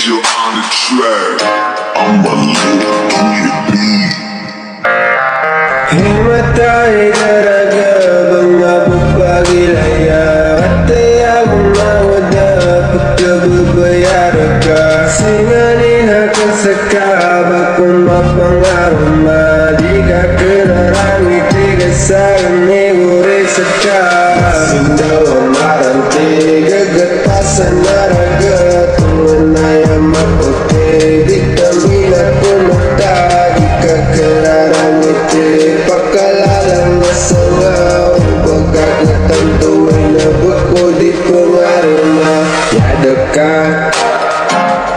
Angel on the track. I'm a little beat. Himatay daraga bangabog pagilaya Atay akong mawada pagkababayara ka Singanin akan sekabak kung mapangarama Di ka kenarami tiga sa nigurik sa ka Sindaw ang maranti gagatasan naraga Tungan na yung maputi Vitamina kumata Di ka kenarami pakalalang nasangaw Bagag na tantuay na bako di pengarama Yada ka,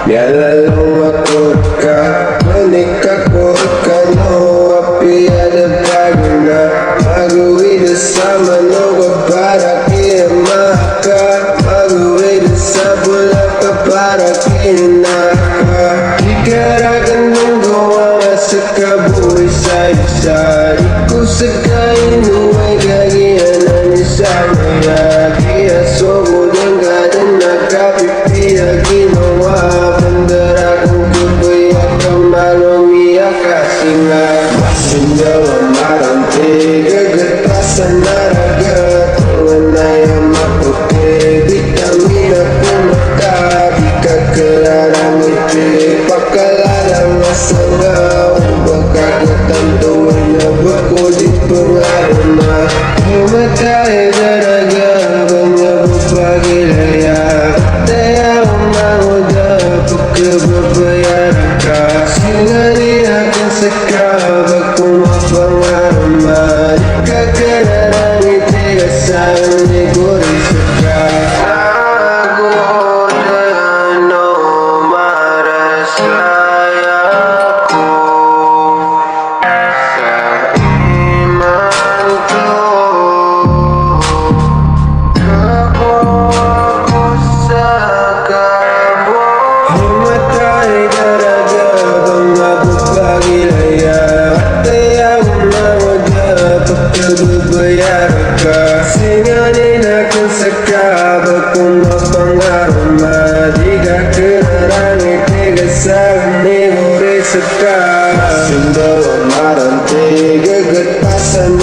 bialalong ako ka Manikah ko ka no api ada bagna Maguwi sama no para kiamaka Maguwi sa bulak para kinaka Ikaragan mong gawa sa kabuhay sa isa Iku sekain uway gagihan ang isa maya Kaya sobo din gadan nagkapipia ginawa Pandara kong kubaya kamalumia kasi nga Masindaw ang maranti gagatasan naraga Tungan na yung maputi Vitamina kumata Di ka kelarang iti Pakalalang nasangaw Bagag na tantuan na bako di pengarama Himatay daraga bangabog pagilaya Atay akong mawada pagkababayara ka Singanin akan sekabak kung mapangarama Di ka kenarang itigas sa nigurik sa ka Ako na no marasaya ko Sa iman ko Ako sa kamo Himatay daraga bangabog pagilaya Atay akong mawada pagkababayara ka Singanin akan sekabak kung mapangarama Di ka kenarang itigas sa nigurik sa ka Sindaw ang maranti gagatasan